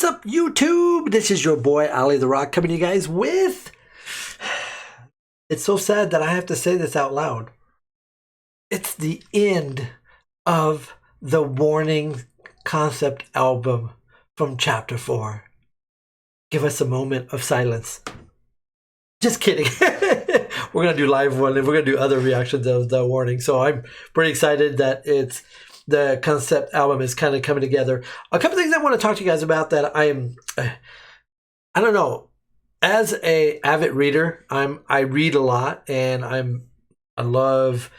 What's up, YouTube? This is your boy, Olly the Rock, coming to you guys with... It's so sad that I have to say this out loud. It's the end of the Warning concept album from Chapter 4. Give us a moment of silence. Just kidding. We're going to do live one, and we're going to do other reactions of the Warning. So I'm pretty excited that the concept album is kind of coming together. A couple things I want to talk to you guys about that I don't know. As a avid reader, I read a lot, and I love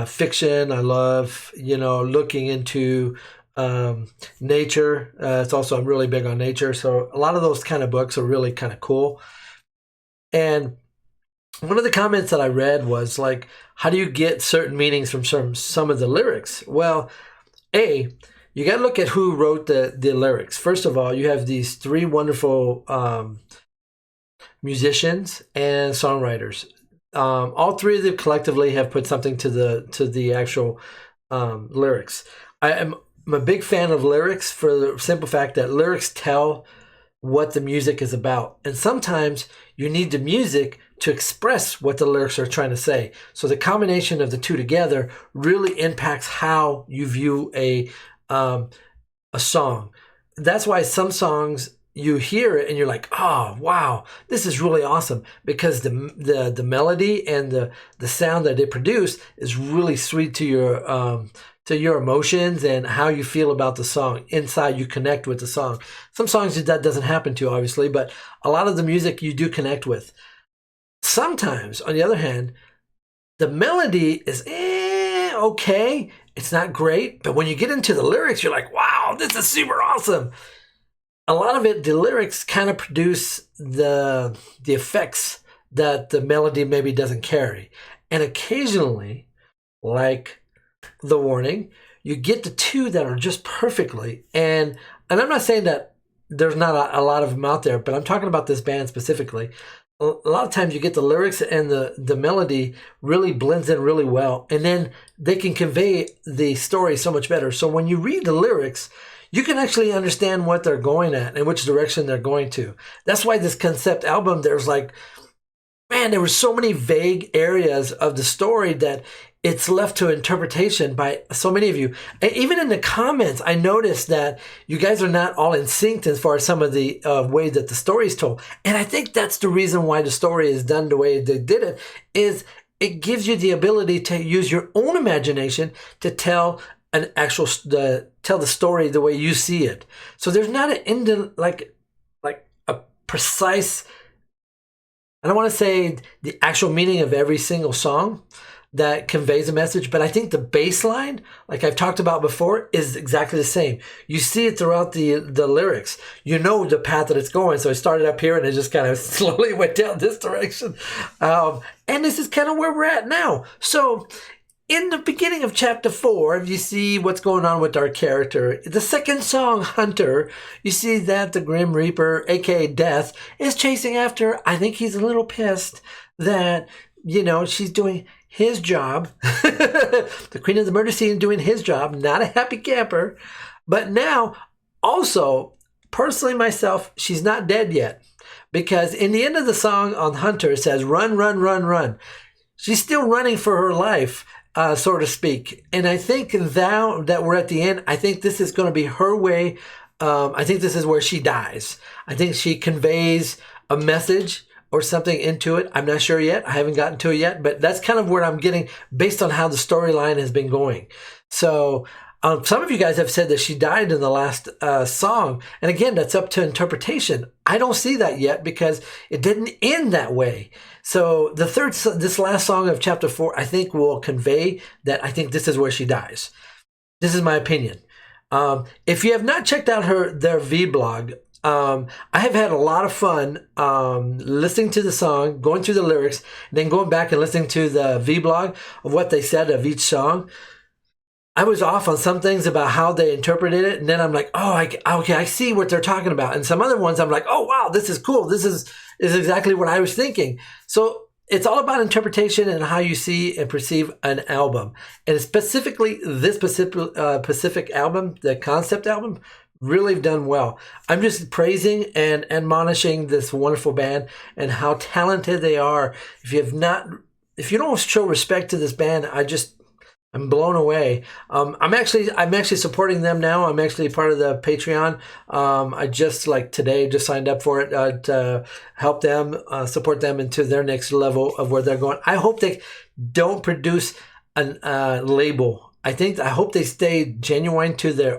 fiction. I love looking into nature. It's also I'm really big on nature, so a lot of those kind of books are really kind of cool. And one of the comments that I read was like, how do you get certain meanings from some of the lyrics? Well, you got to look at who wrote the lyrics. First of all, you have these three wonderful musicians and songwriters. All three of them collectively have put something to the actual lyrics. I'm a big fan of lyrics for the simple fact that lyrics tell what the music is about. And sometimes you need the music to express what the lyrics are trying to say. So the combination of the two together really impacts how you view a song. That's why some songs you hear it and you're like, oh wow, this is really awesome, because the melody and the sound that it produced is really sweet to your emotions and how you feel about the song. Inside, you connect with the song. Some songs that doesn't happen to, obviously, but a lot of the music you do connect with. Sometimes, on the other hand, the melody is okay. It's not great, but when you get into the lyrics, you're like, wow, this is super awesome. A lot of it, the lyrics kind of produce the effects that the melody maybe doesn't carry. And occasionally, like the Warning, you get the two that are just perfectly. And I'm not saying that there's not a lot of them out there, but I'm talking about this band specifically. A lot of times you get the lyrics and the melody really blends in really well, and then they can convey the story so much better. So when you read the lyrics, you can actually understand what they're going at and which direction they're going to. That's why this concept album, there's like, man, there were so many vague areas of the story that it's left to interpretation by so many of you. And even in the comments, I noticed that you guys are not all in sync as far as some of the way that the story is told. And I think that's the reason why the story is done the way they did it, is it gives you the ability to use your own imagination to tell tell the story the way you see it. So there's not like a precise, I don't want to say the actual meaning of every single song that conveys a message, but I think the baseline, like I've talked about before, is exactly the same. You see it throughout the lyrics. You know the path that it's going. So it started up here and it just kind of slowly went down this direction. And this is kind of where we're at now. So in the beginning of Chapter 4, you see what's going on with our character. The second song, Hunter, you see that the Grim Reaper, aka Death, is chasing after. I think he's a little pissed that, she's doing his job. The Queen of the Murder Scene doing his job, not a happy camper. But now, also, personally myself, she's not dead yet. Because in the end of the song on Hunter, it says, run, run, run, run. She's still running for her life, so to speak. And I think now that we're at the end, I think this is going to be her way. I think this is where she dies. I think she conveys a message or something into it. I'm not sure yet. I haven't gotten to it yet, but that's kind of where I'm getting based on how the storyline has been going. So some of you guys have said that she died in the last song. And again, that's up to interpretation. I don't see that yet because it didn't end that way. So this last song of Chapter 4, I think will convey that I think this is where she dies. This is my opinion. If you have not checked out their vlog, I have had a lot of fun listening to the song, going through the lyrics, and then going back and listening to the vlog of what they said of each song. I was off on some things about how they interpreted it, and then I'm like, oh, okay, I see what they're talking about. And some other ones I'm like, oh, wow, this is cool. This is exactly what I was thinking. So it's all about interpretation and how you see and perceive an album. And specifically this specific album, the concept album, really done well. I'm just praising and admonishing this wonderful band and how talented they are. If you don't show respect to this band, I'm blown away. I'm actually supporting them now. I'm actually part of the Patreon. I just like today just signed up for it to help them support them into their next level of where they're going. I hope they don't produce a label. I hope they stay genuine to their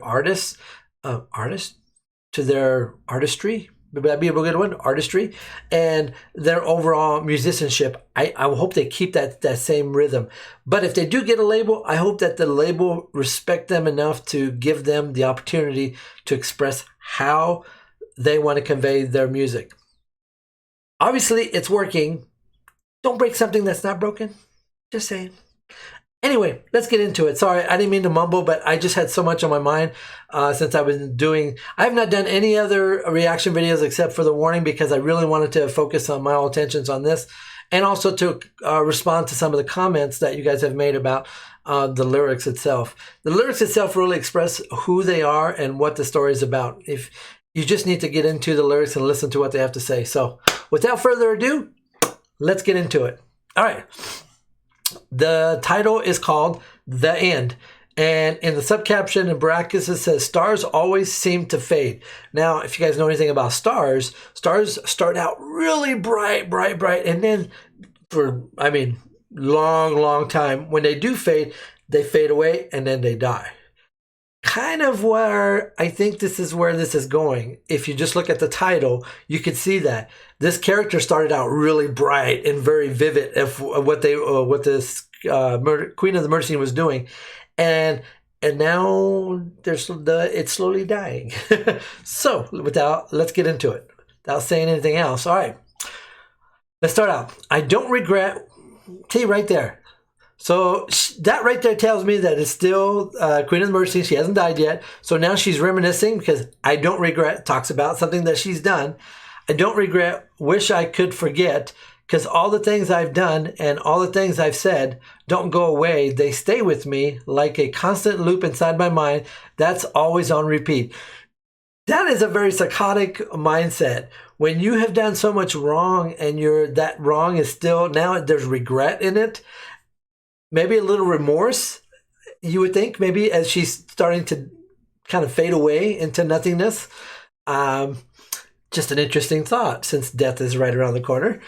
to their artistry. Would that be a good one? Artistry and their overall musicianship. I hope they keep that same rhythm. But if they do get a label, I hope that the label respect them enough to give them the opportunity to express how they want to convey their music. Obviously, it's working. Don't break something that's not broken. Just saying. Anyway, let's get into it. Sorry, I didn't mean to mumble, but I just had so much on my mind since I've been doing... I have not done any other reaction videos except for the warning because I really wanted to focus on my whole attentions on this and also to respond to some of the comments that you guys have made about the lyrics itself. The lyrics itself really express who they are and what the story is about. If you just need to get into the lyrics and listen to what they have to say. So without further ado, let's get into it. All right. The title is called The End. And in the subcaption in brackets, it says, stars always seem to fade. Now, if you guys know anything about stars start out really bright. And then for, long time, when they do fade, they fade away and then they die. Kind of where I think this is where this is going. If you just look at the title, you could see that this character started out really bright and very vivid of what this Queen of the Murder Scene was doing, and now it's slowly dying. So let's get into it without saying anything else. All right, let's start out. I don't regret. See right there. So that right there tells me that it's still Queen of the Murder Scene. She hasn't died yet. So now she's reminiscing because I don't regret talks about something that she's done. I don't regret, wish I could forget, because all the things I've done and all the things I've said don't go away. They stay with me like a constant loop inside my mind that's always on repeat. That is a very psychotic mindset. When you have done so much wrong and that wrong is still, now there's regret in it. Maybe a little remorse, you would think, maybe as she's starting to kind of fade away into nothingness. Just an interesting thought since death is right around the corner.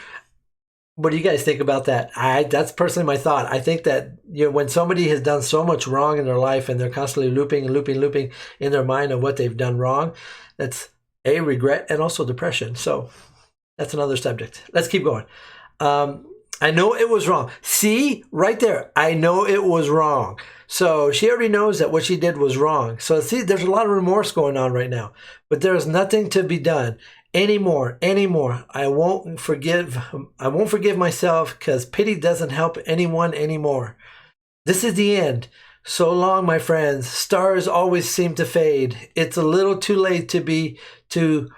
What do you guys think about that? That's personally my thought. I think that when somebody has done so much wrong in their life and they're constantly looping in their mind of what they've done wrong, that's a regret and also depression. So that's another subject. Let's keep going. I know it was wrong. See, right there, I know it was wrong. So she already knows that what she did was wrong. So see, there's a lot of remorse going on right now. But there's nothing to be done anymore. I won't forgive myself because pity doesn't help anyone anymore. This is the end. So long, my friends. Stars always seem to fade. It's a little too late to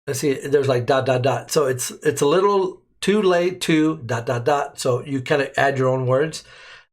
let's see, there's like ... So it's a little too late to ... So you kind of add your own words.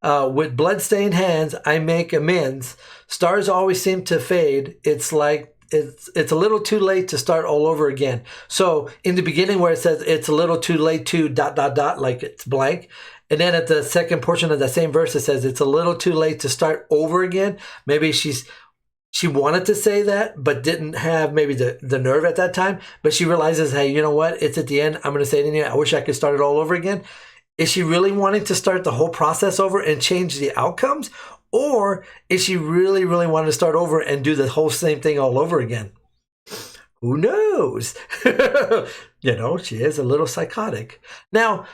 With bloodstained hands, I make amends. Stars always seem to fade. It's like it's a little too late to start all over again. So in the beginning where it says it's a little too late to ... like it's blank. And then at the second portion of that same verse, it says it's a little too late to start over again. Maybe she wanted to say that, but didn't have maybe the nerve at that time. But she realizes, hey, you know what? It's at the end. I'm going to say it anyway. I wish I could start it all over again. Is she really wanting to start the whole process over and change the outcomes? Or is she really, really wanting to start over and do the whole same thing all over again? Who knows? She is a little psychotic. Now,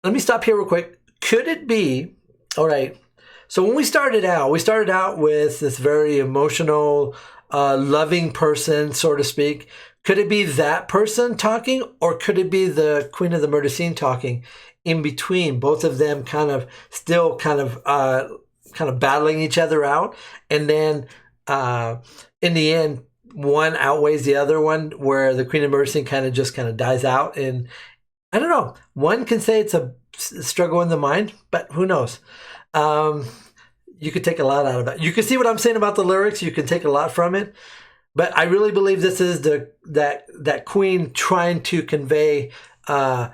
let me stop here real quick. Could it be, all right, so when we started out with this very emotional, loving person, so to speak. Could it be that person talking, or could it be the Queen of the Murder Scene talking in between? Both of them kind of still kind of battling each other out, and then in the end, one outweighs the other one, where the Queen of the Murder Scene kind of dies out. And I don't know. One can say it's a struggle in the mind, but who knows? you could take a lot out of it. You can see what I'm saying about the lyrics. You can take a lot from it. But I really believe this is that queen trying to convey a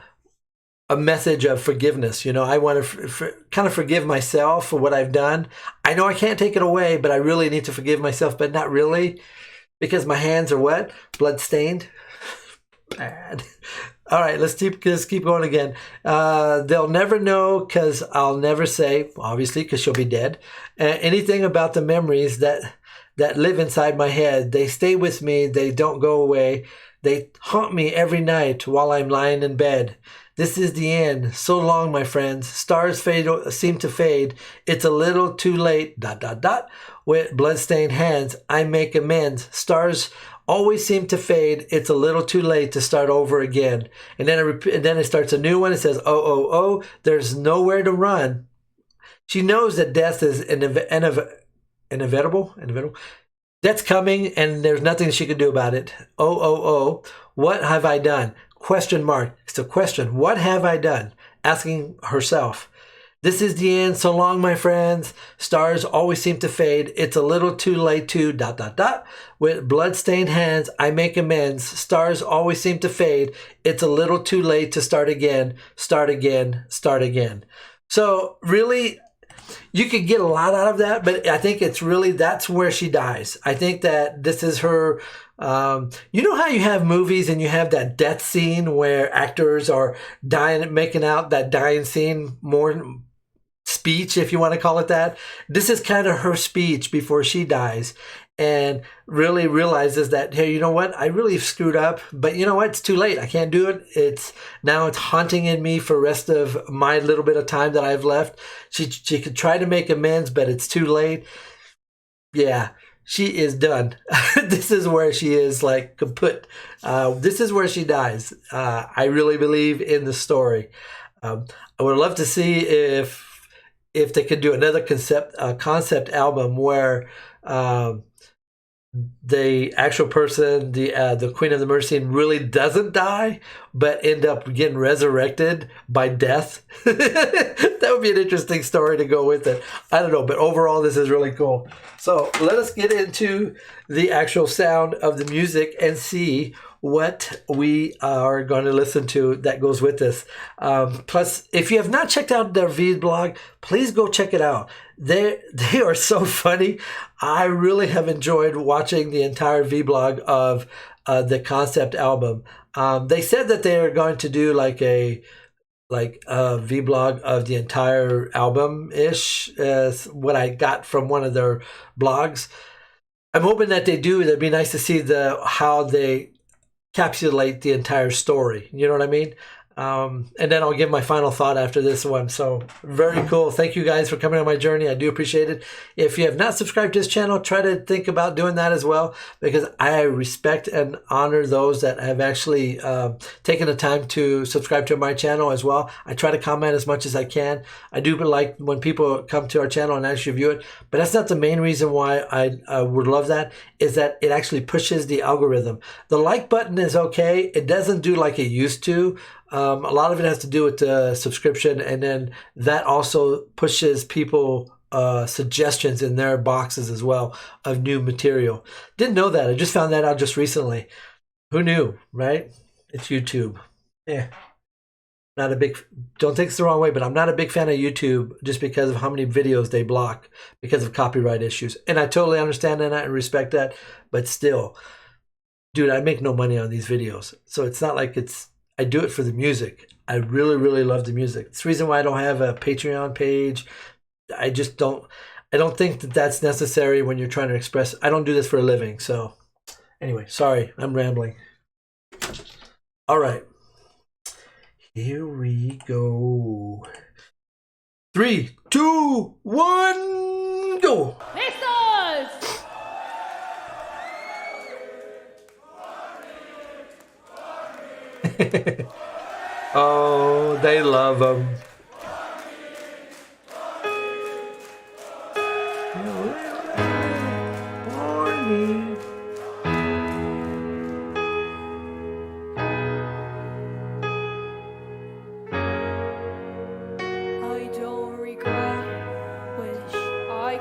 message of forgiveness. You know, I want to kind of forgive myself for what I've done. I know I can't take it away, but I really need to forgive myself, but not really, because my hands are what? Bloodstained. Bad. All right, let's keep going again. They'll never know because I'll never say, obviously, because she'll be dead, anything about the memories that live inside my head. They stay with me. They don't go away. They haunt me every night while I'm lying in bed. This is the end. So long, my friends. Stars seem to fade. It's a little too late. ... With bloodstained hands, I make amends. Stars always seem to fade. It's a little too late to start over again. And then it starts a new one. It says, oh, oh, oh, there's nowhere to run. She knows that death is inevitable. Death's coming, and there's nothing she can do about it. Oh, oh, oh, what have I done? Question mark. It's a question. What have I done? Asking herself. This is the end. So long, my friends. Stars always seem to fade. It's a little too late to ... With bloodstained hands, I make amends. Stars always seem to fade. It's a little too late to start again. Start again. Start again. So really, you could get a lot out of that, but I think it's really, that's where she dies. I think that this is her. You know how you have movies and you have that death scene where actors are dying, making out that dying scene, more speech, if you want to call it that. This is kind of her speech before she dies, and really realizes that, hey, you know what? I really screwed up, but you know what? It's too late. I can't do it. It's haunting in me for the rest of my little bit of time that I've left. She could try to make amends, but it's too late. Yeah, she is done. This is where she is, like, kaput. This is where she dies. I really believe in the story. I would love to see if they could do another concept album where the actual person, the Queen of the Murder Scene, really doesn't die, but end up getting resurrected by death. That would be an interesting story to go with it. I don't know, but overall, this is really cool. So let us get into the actual sound of the music and see what we are going to listen to that goes with this. Plus, if you have not checked out their vlog, please go check it out. They are so funny. I really have enjoyed watching the entire vlog of the concept album. They said that they are going to do like a vlog of the entire album-ish, what I got from one of their blogs. I'm hoping that they do. It'd be nice to see how they encapsulate the entire story. You know what I mean? And then I'll give my final thought after this one. So very cool. Thank you guys for coming on my journey. I do appreciate it. If you have not subscribed to this channel, try to think about doing that as well, because I respect and honor those that have actually taken the time to subscribe to my channel as well. I try to comment as much as I can. I do like when people come to our channel and actually view it, but that's not the main reason why I would love that, is that it actually pushes the algorithm. The like button is okay. It doesn't do like it used to. A lot of it has to do with the subscription, and then that also pushes people suggestions in their boxes as well of new material. Didn't know that. I just found that out just recently. Who knew, right? It's YouTube. Yeah. Not a big, don't take this the wrong way, but I'm not a big fan of YouTube just because of how many videos they block because of copyright issues. And I totally understand that and respect that, but still, dude, I make no money on these videos. So it's not like I do it for the music. I really, really love the music. It's the reason why I don't have a Patreon page. I don't think that that's necessary when you're trying to express. I don't do this for a living. So anyway, sorry, I'm rambling. All right. Here we go. 3, 2, 1, go. ¡Listos! Oh, they love them. I don't regret, wish I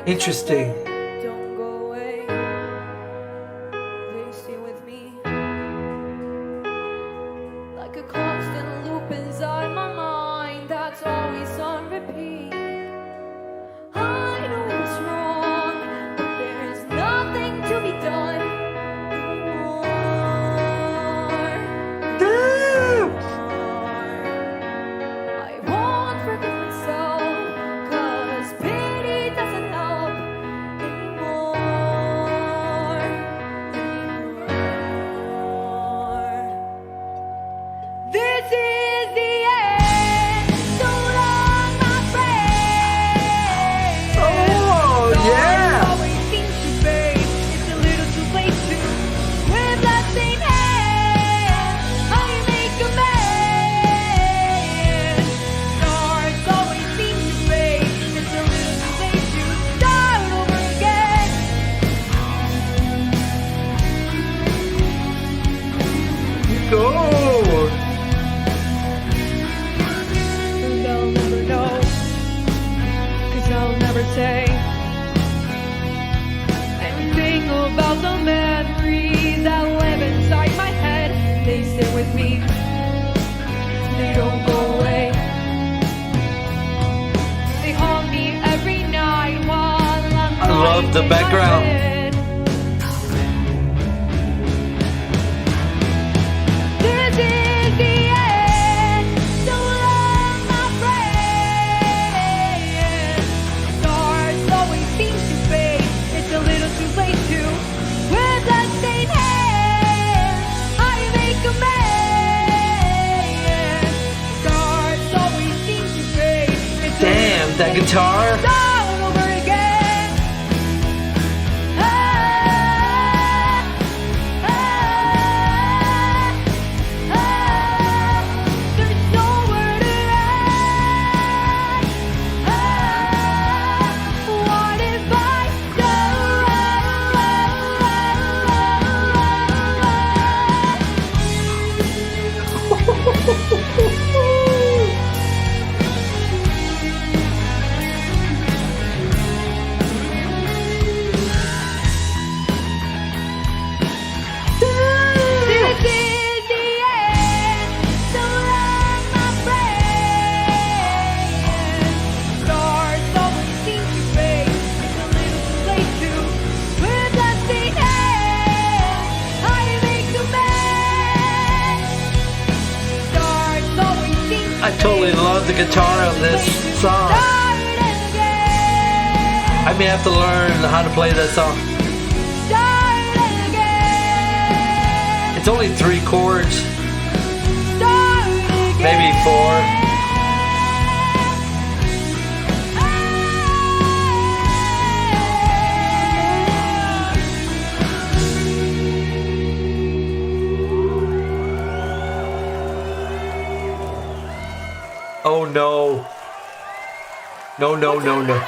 Interesting. Don't go away. They stay with me. Like a constant loop inside my mind that's always on repeat. I know it's wrong, but there is nothing to be done anymore. I won't forgive myself, 'cause pity doesn't help anymore. This is the end. So long, my friend. Oh, yeah. Always seems to fade. It's a little too late to. With bloodstained hands, I make amends. Stars always seem to fade. It's a little too late to start over again. Go. And I'll never know, 'cause I'll never say anything about the memories that live inside my head. They stay with me, they don't go away. They haunt me every night while I'm I love the lying in my background. bed. This is the end. So long, my friend. Stars always seem to fade. It's a little too late to. With bloodstained hands, I make amends. Stars always seem to fade. It's a Damn, that guitar. start over again. Ah, ah, ah. There's nowhere to run. Ah, what if I This is the end. So long, my friend. Stars always seem to fade. It's a little too late to. With bloodstained hands, I make amends. Stars always seem to I totally love the guitar on this song. start again. I may have to learn how to play that song. Start again. It's only 3 chords, Start again. maybe 4. Oh no. No, no, no, no.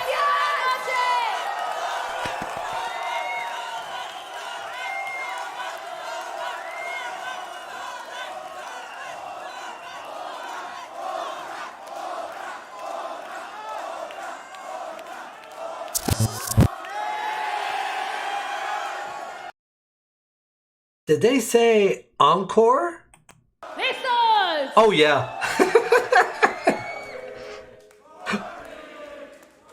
Did they say encore? Listos! Oh yeah.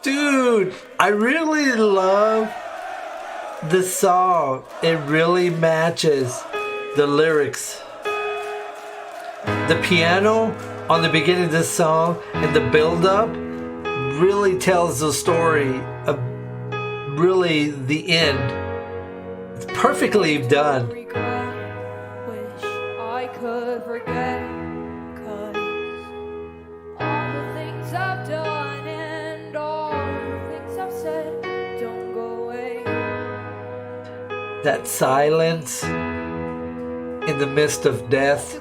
Dude, I really love the song. It really matches the lyrics. The piano on the beginning of this song and the build-up really tells the story of really the end. It's perfectly done. Regret, wish I could forget, 'cause all the things I've done and all the things I've said don't go away. That silence in the midst of death,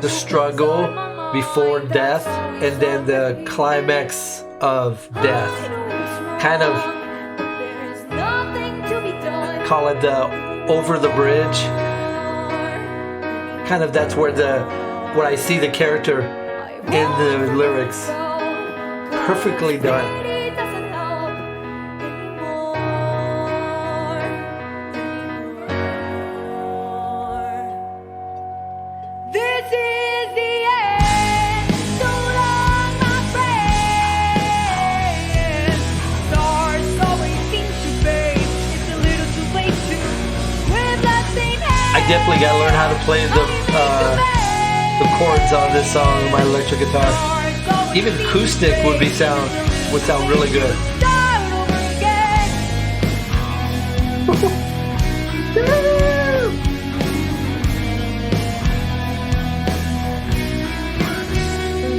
the struggle before death, and then the climax of death. Kind of call it the over the bridge. Kind of that's where I see the character in the lyrics. Perfectly done. definitely got to learn how to play the chords on this song on my electric guitar. Even acoustic would sound really good.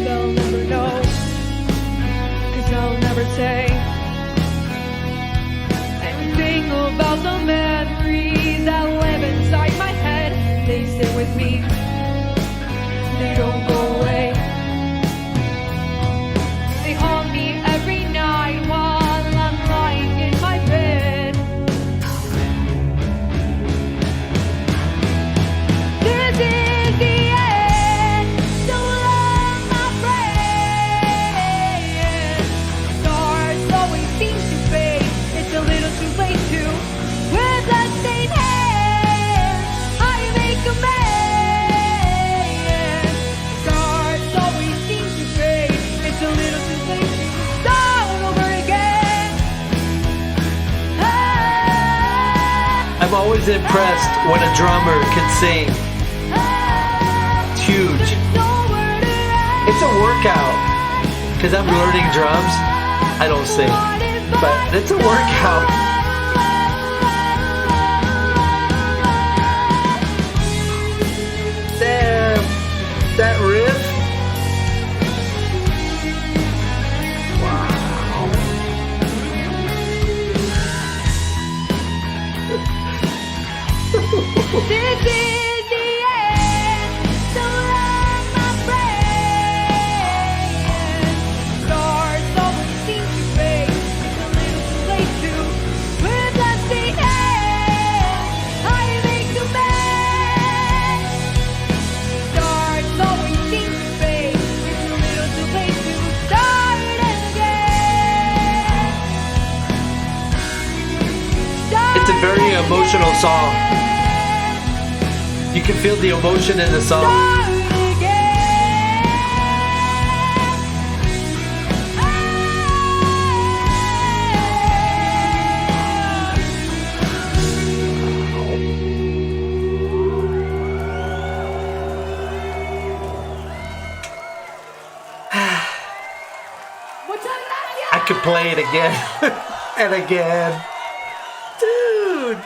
They'll never know, 'cause I'll never say anything about the memories that live inside my head. They stay with me, they don't go away. They haunt me every night while I'm lying in my bed. This is the end, so long my friend. Stars always seem to fade, it's a little too late to. With bloodstained hands, I make amends. Stars always seem to fade, it's a little too late to start over again. I'm always impressed when a drummer can sing. It's huge. It's a workout because I'm learning drums. I don't sing, but it's a workout. Damn, that riff. This is the end, so long my friend. Stars always seem to fade, it's a little too late to. With bloodstained hands, I make amends. Stars always seem to fade, it's a little too late to start again. It's a very emotional song. You can feel the emotion in the song. Start again. What's up, I could play it again and again. Dude.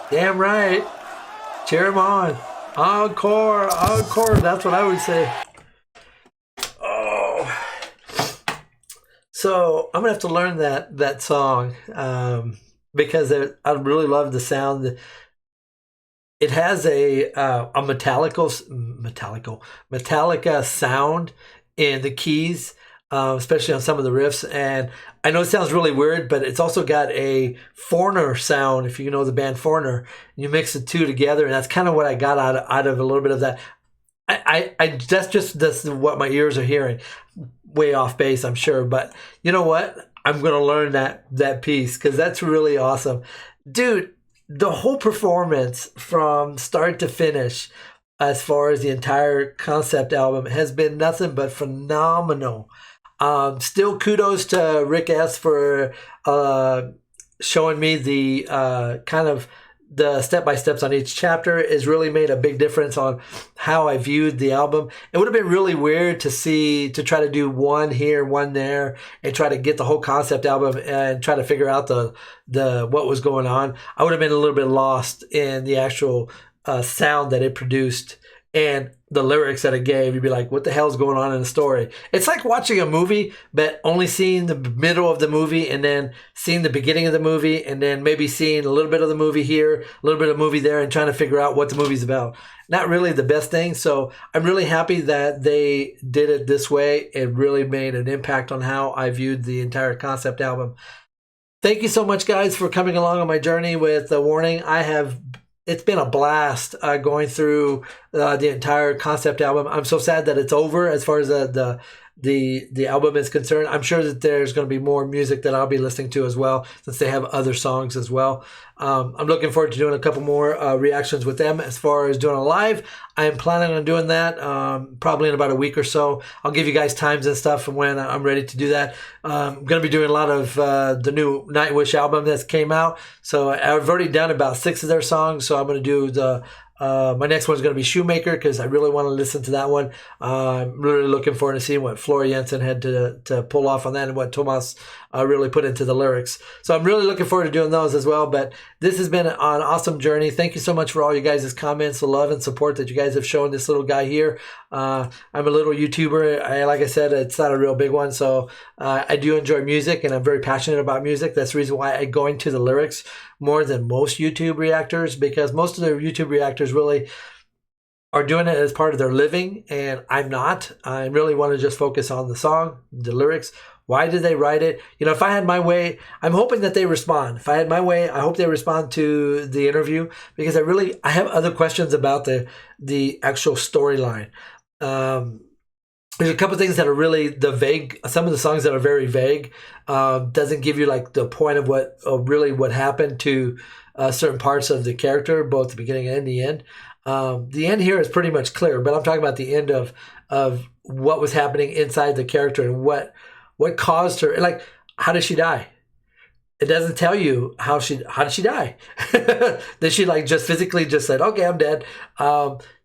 Damn right. Cheer him on. Encore, encore. That's what I would say. Oh. So I'm gonna have to learn that song because I really love the sound. It has a Metallica sound in the keys, especially on some of the riffs. And I know it sounds really weird, but it's also got a Foreigner sound. If you know the band Foreigner, you mix the two together, and that's kind of what I got out of a little bit of that. That's what my ears are hearing. Way off base, I'm sure, but you know what? I'm gonna learn that piece because that's really awesome, dude. The whole performance from start to finish, as far as the entire concept album, has been nothing but phenomenal. Still kudos to Rick S for showing me the kind of the step-by-steps on each chapter. Has really made a big difference on how I viewed the album. It would have been really weird to try to do one here, one there, and try to get the whole concept album and try to figure out the what was going on. I would have been a little bit lost in the actual sound that it produced and the lyrics that it gave. You'd be like, what the hell's going on in the story? It's like watching a movie, but only seeing the middle of the movie and then seeing the beginning of the movie and then maybe seeing a little bit of the movie here, a little bit of movie there, and trying to figure out what the movie's about. Not really the best thing. So I'm really happy that they did it this way. It really made an impact on how I viewed the entire concept album. Thank you so much, guys, for coming along on my journey with The Warning. It's been a blast going through the entire concept album. I'm so sad that it's over as far as the the album is concerned. I'm sure that there's going to be more music that I'll be listening to as well, since they have other songs as well. I'm looking forward to doing a couple more reactions with them. As far as doing a live, I am planning on doing that probably in about a week or so. I'll give you guys times and stuff from when I'm ready to do that. I'm going to be doing a lot of the new Nightwish album that's came out. So I've already done about 6 of their songs. So I'm going to do my next one's going to be Shoemaker, because I really want to listen to that one. I'm really looking forward to seeing what Flora Jensen had to pull off on that, and what Tomas really put into the lyrics. So I'm really looking forward to doing those as well. But this has been an awesome journey. Thank you so much for all you guys' comments, the love and support that you guys have shown this little guy here. I'm a little YouTuber. Like I said, it's not a real big one. So I do enjoy music, and I'm very passionate about music. That's the reason why I go into the lyrics more than most YouTube reactors, because most of the YouTube reactors really are doing it as part of their living, and I'm not. I really want to just focus on the song, the lyrics. Why did they write it? You know, if I had my way, I'm hoping that they respond. If I had my way, I hope they respond to the interview, because I have other questions about the actual storyline. There's a couple things that are really vague. Some of the songs that are very vague, doesn't give you like the point of what happened to certain parts of the character, both the beginning and the end. The end here is pretty much clear, but I'm talking about the end of what was happening inside the character, and what caused her. Like, how did she die? It doesn't tell you how did she die? Did she like just physically just said, okay, I'm dead?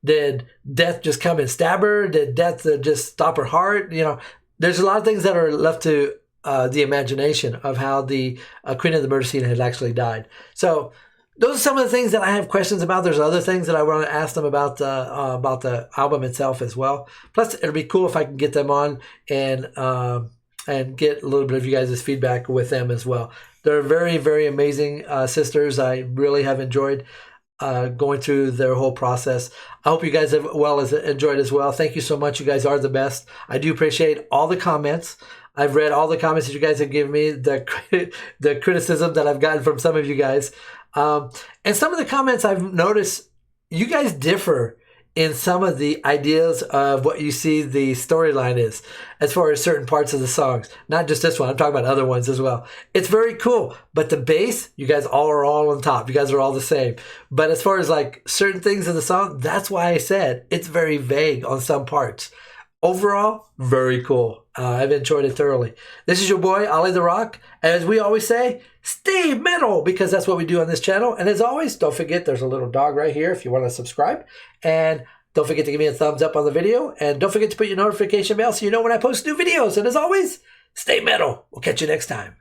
Did death just come and stab her? Did death just stop her heart? You know, there's a lot of things that are left to the imagination of how the Queen of the Murder Scene had actually died. So those are some of the things that I have questions about. There's other things that I want to ask them about the album itself as well. Plus, it'll be cool if I can get them on and get a little bit of you guys' feedback with them as well. They're very, very amazing sisters. I really have enjoyed going through their whole process. I hope you guys have enjoyed as well. Thank you so much. You guys are the best. I do appreciate all the comments. I've read all the comments that you guys have given me, the criticism that I've gotten from some of you guys. And some of the comments I've noticed, you guys differ in some of the ideas of what you see the storyline is, as far as certain parts of the songs. Not just this one, I'm talking about other ones as well. It's very cool, but the bass, you guys are all on top. You guys are all the same. But as far as like certain things in the song, that's why I said it's very vague on some parts. Overall, very cool. I've enjoyed it thoroughly. This is your boy, Olly the Rock. As we always say, stay metal, because that's what we do on this channel. And as always, don't forget there's a little dog right here if you want to subscribe. And don't forget to give me a thumbs up on the video. And don't forget to put your notification bell so you know when I post new videos. And as always, stay metal. We'll catch you next time.